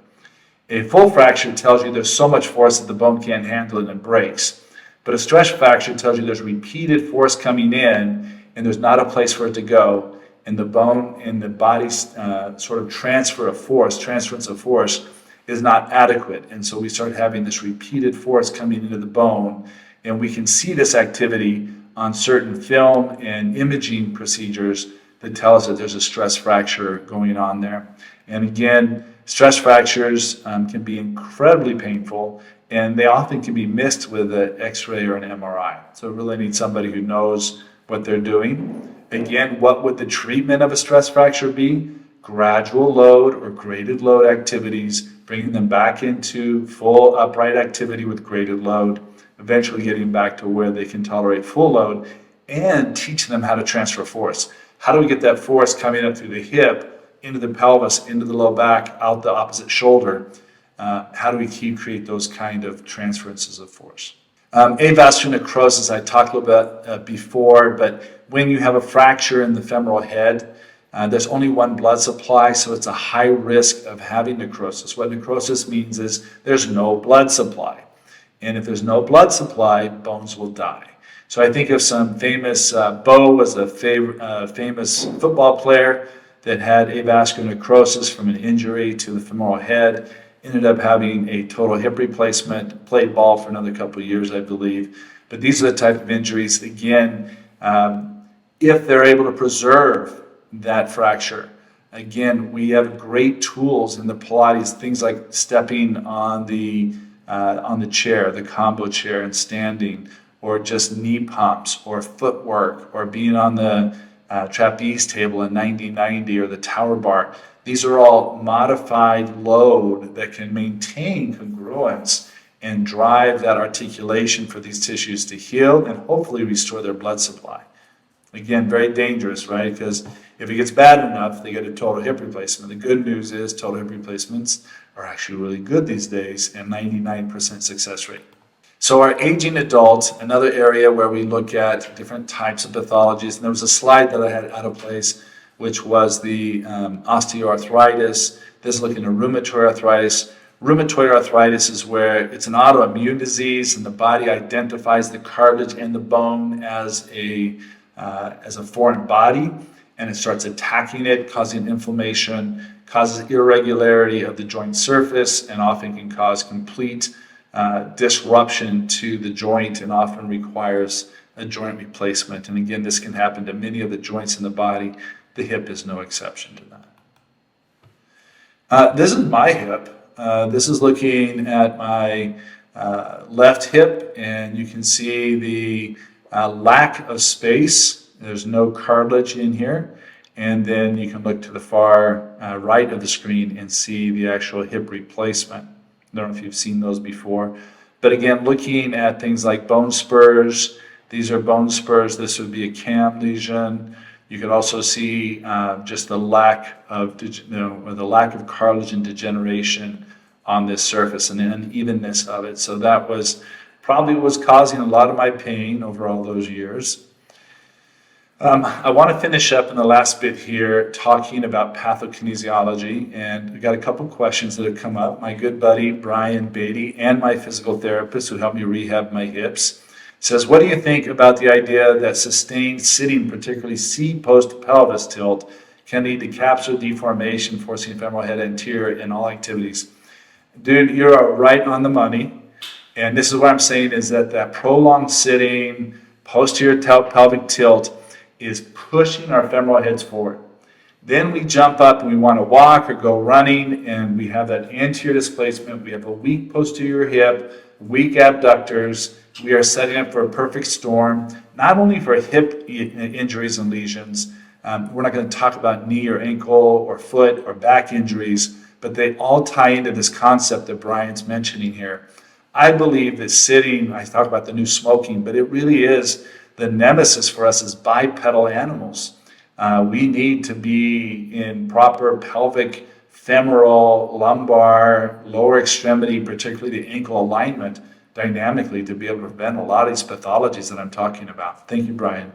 A full fracture tells you there's so much force that the bone can't handle it and it breaks. But a stress fracture tells you there's repeated force coming in and there's not a place for it to go. And the bone and the body's sort of transference of force is not adequate. And so we start having this repeated force coming into the bone. And we can see this activity on certain film and imaging procedures that tell us that there's a stress fracture going on there. And again, stress fractures can be incredibly painful, and they often can be missed with an X-ray or an MRI. So we really need somebody who knows what they're doing. Again, what would the treatment of a stress fracture be? Gradual load or graded load activities, bringing them back into full upright activity with graded load, eventually getting back to where they can tolerate full load, and teaching them how to transfer force. How do we get that force coming up through the hip, into the pelvis, into the low back, out the opposite shoulder? How do we create those kind of transferences of force? Avascular necrosis, I talked a little bit before, but when you have a fracture in the femoral head, there's only one blood supply, so it's a high risk of having necrosis. What necrosis means is there's no blood supply. And if there's no blood supply, bones will die. So I think of some famous, Bo was a famous football player that had avascular necrosis from an injury to the femoral head, ended up having a total hip replacement, played ball for another couple of years, I believe. But these are the type of injuries, again, if they're able to preserve that fracture. Again, we have great tools in the Pilates, things like stepping on the chair, the combo chair, and standing, or just knee pumps, or footwork, or being on the trapeze table in 90-90, or the tower bar. These are all modified load that can maintain congruence and drive that articulation for these tissues to heal and hopefully restore their blood supply. Again, very dangerous, right? Because if it gets bad enough, they get a total hip replacement. The good news is total hip replacements are actually really good these days, and 99% success rate. So our aging adult, another area where we look at different types of pathologies, and there was a slide that I had out of place, which was the osteoarthritis. This is looking at rheumatoid arthritis. Rheumatoid arthritis is where it's an autoimmune disease, and the body identifies the cartilage and the bone as a foreign body, and it starts attacking it, causing inflammation, causes irregularity of the joint surface, and often can cause complete disruption to the joint, and often requires a joint replacement. And again, this can happen to many of the joints in the body. The hip is no exception to that. This is my hip. This is looking at my left hip, and you can see the lack of space. There's no cartilage in here. And then you can look to the far right of the screen and see the actual hip replacement. I don't know if you've seen those before. But again, looking at things like bone spurs, these are bone spurs. This would be a cam lesion. You could also see just the lack of, the lack of cartilage and degeneration on this surface and the unevenness of it. So that was probably was causing a lot of my pain over all those years. I want to finish up in the last bit here talking about pathokinesiology, and we got a couple questions that have come up. My good buddy Brian Beatty and my physical therapist who helped me rehab my hips says, what do you think about the idea that sustained sitting, particularly C post-pelvis tilt, can lead to capsular deformation, forcing femoral head anterior in all activities? Dude, you're right on the money. And this is what I'm saying is that prolonged sitting, posterior pelvic tilt is pushing our femoral heads forward. Then we jump up and we want to walk or go running, and we have that anterior displacement. We have a weak posterior hip, weak abductors. We are setting up for a perfect storm, not only for hip injuries and lesions. We're not going to talk about knee or ankle or foot or back injuries, but they all tie into this concept that Brian's mentioning here. I believe that sitting, I talk about the new smoking, but it really is the nemesis for us as bipedal animals. We need to be in proper pelvic, femoral, lumbar, lower extremity, particularly the ankle alignment dynamically to be able to prevent a lot of these pathologies that I'm talking about. Thank you, Brian.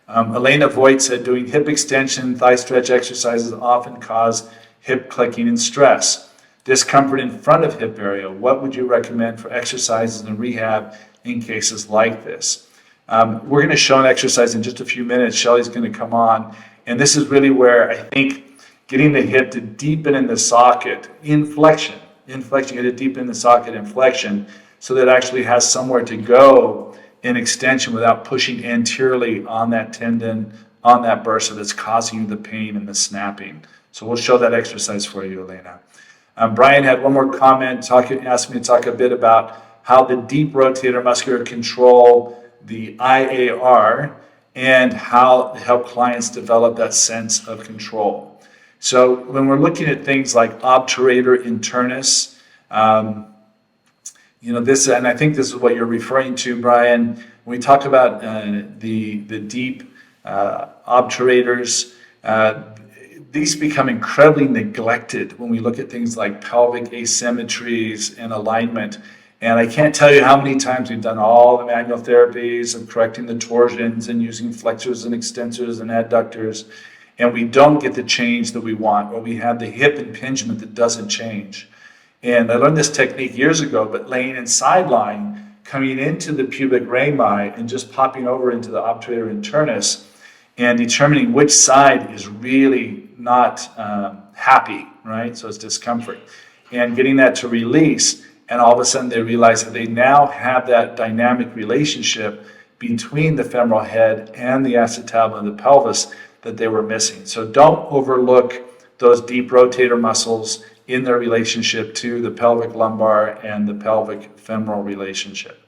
Elena Voigt said, doing hip extension, thigh stretch exercises often cause hip clicking and stress. Discomfort in front of hip area. What would you recommend for exercises and rehab in cases like this? We're going to show an exercise in just a few minutes. Shelly's going to come on. And this is really where I think getting the hip to deepen in the socket, inflection, get it deep in the socket, inflection, so that it actually has somewhere to go in extension without pushing anteriorly on that tendon, on that bursa that's causing you the pain and the snapping. So we'll show that exercise for you, Elena. Brian had one more comment, asked me to talk a bit about how the deep rotator muscular control the IAR and how to help clients develop that sense of control. So when we're looking at things like obturator internus, this, and I think this is what you're referring to, Brian, when we talk about the deep obturators, these become incredibly neglected when we look at things like pelvic asymmetries and alignment. And I can't tell you how many times we've done all the manual therapies of correcting the torsions and using flexors and extensors and adductors, and we don't get the change that we want, or we have the hip impingement that doesn't change. And I learned this technique years ago, but laying in sideline coming into the pubic rami and just popping over into the obturator internus and determining which side is really not happy, right? So it's discomfort. And getting that to release, and all of a sudden they realize that they now have that dynamic relationship between the femoral head and the acetabulum of the pelvis that they were missing. So don't overlook those deep rotator muscles in their relationship to the pelvic lumbar and the pelvic femoral relationship.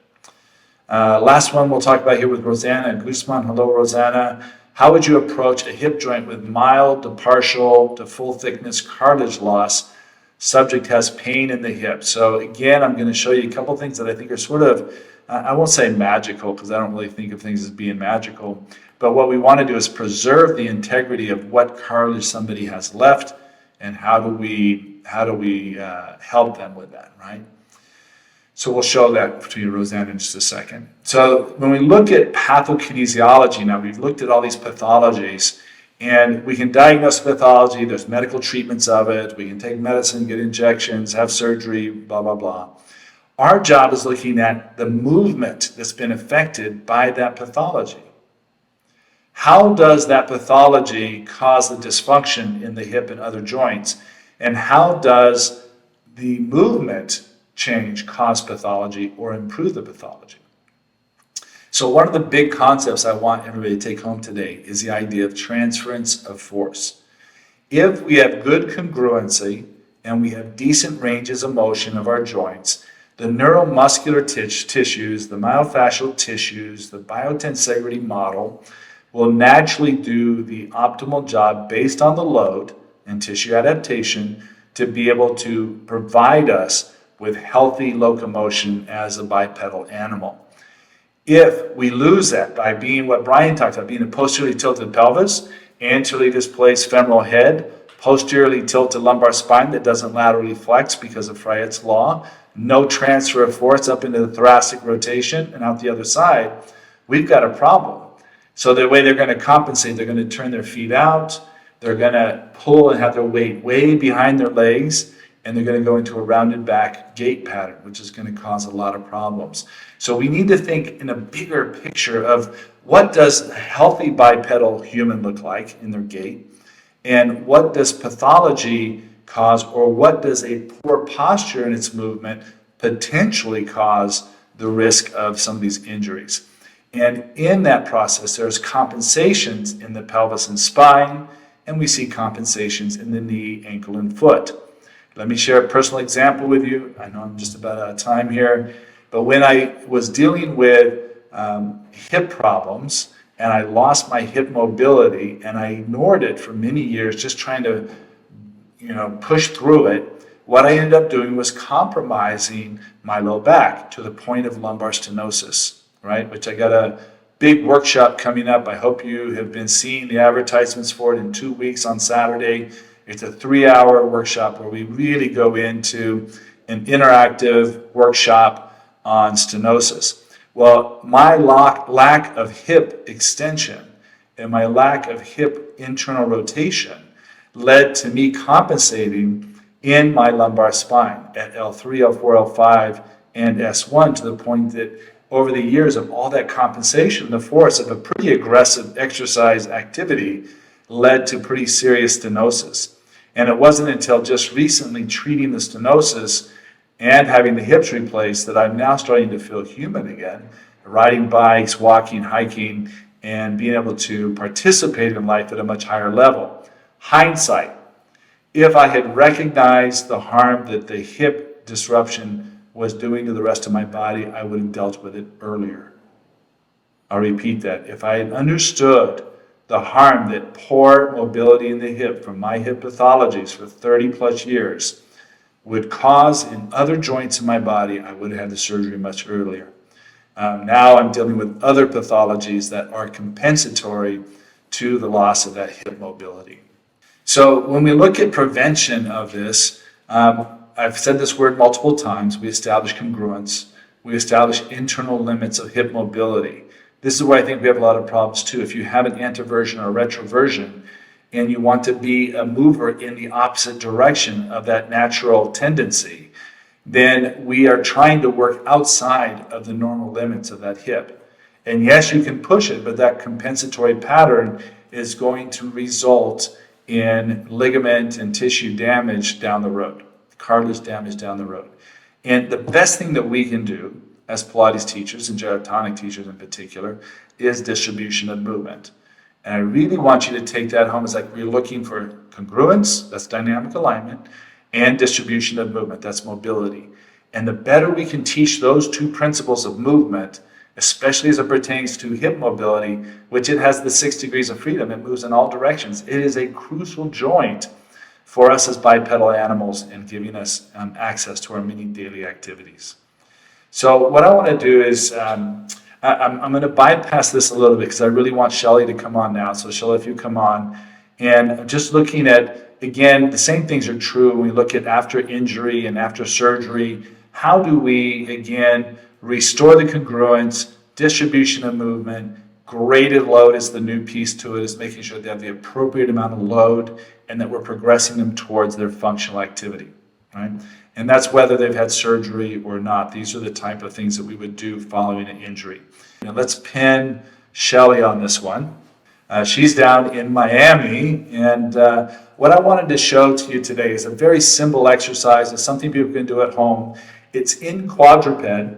Last one we'll talk about here with Rosanna Guzman. Hello, Rosanna. How would you approach a hip joint with mild to partial to full thickness cartilage loss? Subject has pain in the hip. So again, I'm going to show you a couple things that I think are sort of, I won't say magical because I don't really think of things as being magical, but what we want to do is preserve the integrity of what cartilage somebody has left, and how do we help them with that, right? So we'll show that to you, Rosanna, in just a second. So when we look at pathokinesiology, now we've looked at all these pathologies, and we can diagnose pathology. There's medical treatments of it. We can take medicine, get injections, have surgery, blah, blah, blah. Our job is looking at the movement that's been affected by that pathology. How does that pathology cause the dysfunction in the hip and other joints? And how does the movement change cause pathology or improve the pathology? So one of the big concepts I want everybody to take home today is the idea of transference of force. If we have good congruency and we have decent ranges of motion of our joints, the neuromuscular tissues, the myofascial tissues, the biotensegrity model will naturally do the optimal job based on the load and tissue adaptation to be able to provide us with healthy locomotion as a bipedal animal. If we lose that by being what Brian talked about, being a posteriorly tilted pelvis, anteriorly displaced femoral head, posteriorly tilted lumbar spine that doesn't laterally flex because of Fryette's law, no transfer of force up into the thoracic rotation and out the other side, we've got a problem. So the way they're going to compensate, they're going to turn their feet out, they're going to pull and have their weight way behind their legs, and they're going to go into a rounded back gait pattern, which is going to cause a lot of problems. So we need to think in a bigger picture of what does a healthy bipedal human look like in their gait, and what does pathology cause, or what does a poor posture in its movement potentially cause the risk of some of these injuries. And in that process, there's compensations in the pelvis and spine, and we see compensations in the knee, ankle, and foot. Let me share a personal example with you. I know I'm just about out of time here, but when I was dealing with hip problems and I lost my hip mobility and I ignored it for many years, just trying to, push through it, what I ended up doing was compromising my low back to the point of lumbar stenosis, right? Which I got a big workshop coming up. I hope you have been seeing the advertisements for it in 2 weeks on Saturday. It's a 3-hour workshop where we really go into an interactive workshop on stenosis. Well, my lack of hip extension and my lack of hip internal rotation led to me compensating in my lumbar spine at L3, L4, L5, and S1 to the point that over the years of all that compensation, the force of a pretty aggressive exercise activity led to pretty serious stenosis. And it wasn't until just recently treating the stenosis and having the hips replaced that I'm now starting to feel human again, riding bikes, walking, hiking, and being able to participate in life at a much higher level. Hindsight, if I had recognized the harm that the hip disruption was doing to the rest of my body, I would have dealt with it earlier. I'll repeat that. If I had understood the harm that poor mobility in the hip from my hip pathologies for 30 plus years would cause in other joints in my body, I would have had the surgery much earlier. Now I'm dealing with other pathologies that are compensatory to the loss of that hip mobility. So when we look at prevention of this, I've said this word multiple times, we establish congruence, we establish internal limits of hip mobility. This is where I think we have a lot of problems too. If you have an anteversion or a retroversion and you want to be a mover in the opposite direction of that natural tendency, then we are trying to work outside of the normal limits of that hip. And yes, you can push it, but that compensatory pattern is going to result in ligament and tissue damage down the road, cartilage damage down the road. And the best thing that we can do as Pilates teachers, and gyrotonic teachers in particular, is distribution of movement. And I really want you to take that home. It's like we're looking for congruence, that's dynamic alignment, and distribution of movement, that's mobility. And the better we can teach those two principles of movement, especially as it pertains to hip mobility, which it has the 6 degrees of freedom, it moves in all directions. It is a crucial joint for us as bipedal animals and giving us access to our many daily activities. So what I want to do is, I'm going to bypass this a little bit because I really want Shelly to come on now. So Shelly, if you come on, and just looking at, again, the same things are true when we look at after injury and after surgery. How do we, again, restore the congruence, distribution of movement? Graded load is the new piece to it, is making sure they have the appropriate amount of load and that we're progressing them towards their functional activity, right? And that's whether they've had surgery or not. These are the type of things that we would do following an injury. Now let's pin Shelly on this one. She's down in Miami, and what I wanted to show to you today is a very simple exercise. It's something people can do at home. It's in quadruped,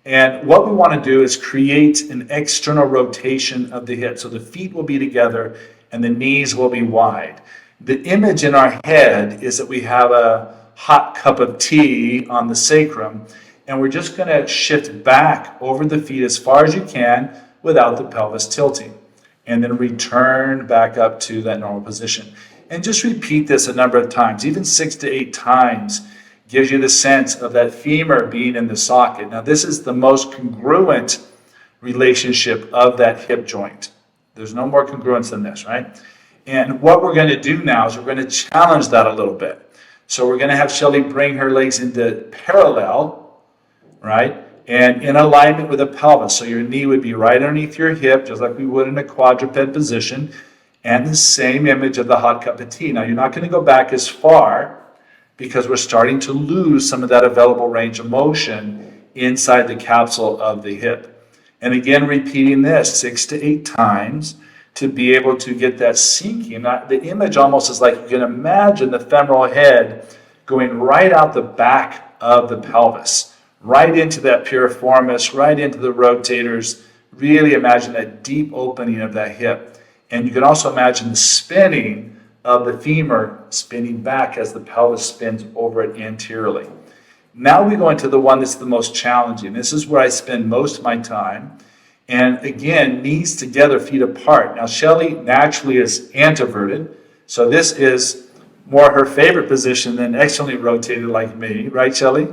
and what we want to do is create an external rotation of the hip. So the feet will be together and the knees will be wide. The image in our head is that we have a hot cup of tea on the sacrum, and we're just going to shift back over the feet as far as you can without the pelvis tilting, and then return back up to that normal position. And just repeat this a number of times, even 6 to 8 times, gives you the sense of that femur being in the socket. Now this is the most congruent relationship of that hip joint. There's no more congruence than this, right? And what we're going to do now is we're going to challenge that a little bit. So we're going to have Shelly bring her legs into parallel, right? And in alignment with the pelvis. So your knee would be right underneath your hip, just like we would in a quadruped position. And the same image of the hot cup of tea. Now you're not going to go back as far because we're starting to lose some of that available range of motion inside the capsule of the hip. And again, repeating this 6 to 8 times to be able to get that sinking. The image almost is like you can imagine the femoral head going right out the back of the pelvis, right into that piriformis, right into the rotators. Really imagine that deep opening of that hip. And you can also imagine the spinning of the femur spinning back as the pelvis spins over it anteriorly. Now we go into the one that's the most challenging. This is where I spend most of my time. And again, knees together, feet apart. Now Shelly naturally is anteverted, so this is more her favorite position than externally rotated like me, right Shelly?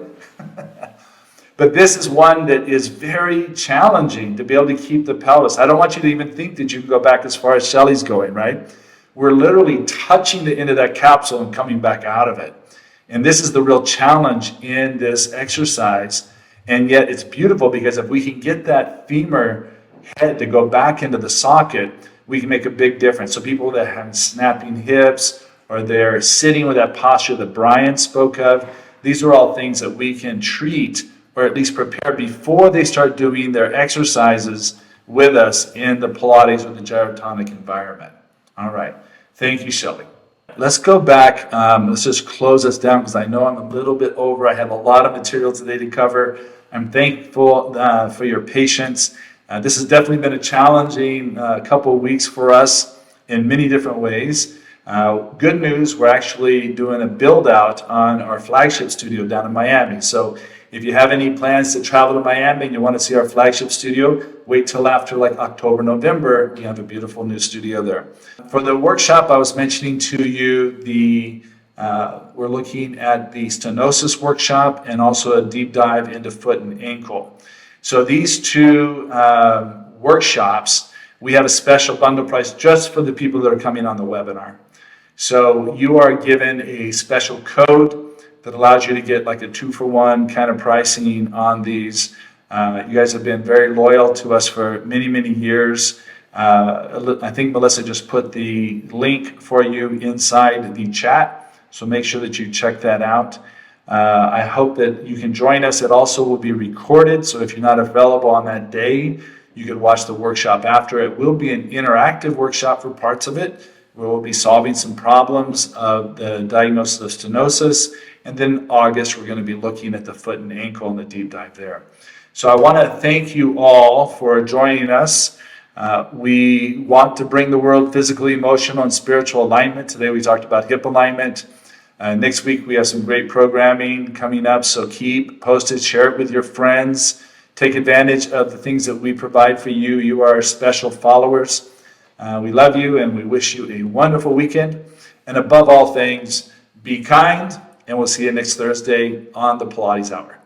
But this is one that is very challenging to be able to keep the pelvis. I don't want you to even think that you can go back as far as Shelly's going, right? We're literally touching the end of that capsule and coming back out of it. And this is the real challenge in this exercise. And yet it's beautiful because if we can get that femur head to go back into the socket, we can make a big difference. So people that have snapping hips or they're sitting with that posture that Brian spoke of, these are all things that we can treat or at least prepare before they start doing their exercises with us in the Pilates or the gyrotonic environment. All right. Thank you, Shelly. Let's go back. Let's just close this down because I know I'm a little bit over. I have a lot of material today to cover. I'm thankful for your patience. This has definitely been a challenging couple of weeks for us in many different ways. Good news, we're actually doing a build out on our flagship studio down in Miami. So if you have any plans to travel to Miami and you want to see our flagship studio, wait till after like October, November. We have a beautiful new studio there. For the workshop I was mentioning to you, we're looking at the stenosis workshop and also a deep dive into foot and ankle. So these two workshops, we have a special bundle price just for the people that are coming on the webinar. So you are given a special code that allows you to get like a 2-for-1 kind of pricing on these. You guys have been very loyal to us for many, many years. I think Melissa just put the link for you inside the chat, so make sure that you check that out. I hope that you can join us. It also will be recorded, so if you're not available on that day, you can watch the workshop after. It will be an interactive workshop for parts of it, where we'll be solving some problems of the diagnosis of stenosis. And then in August, we're going to be looking at the foot and ankle and the deep dive there. So I want to thank you all for joining us. We want to bring the world physical, emotional, and spiritual alignment. Today we talked about hip alignment. Next week we have some great programming coming up, so keep posted, share it with your friends. Take advantage of the things that we provide for you. You are our special followers. We love you and we wish you a wonderful weekend. And above all things, be kind, and we'll see you next Thursday on the Pilates Hour.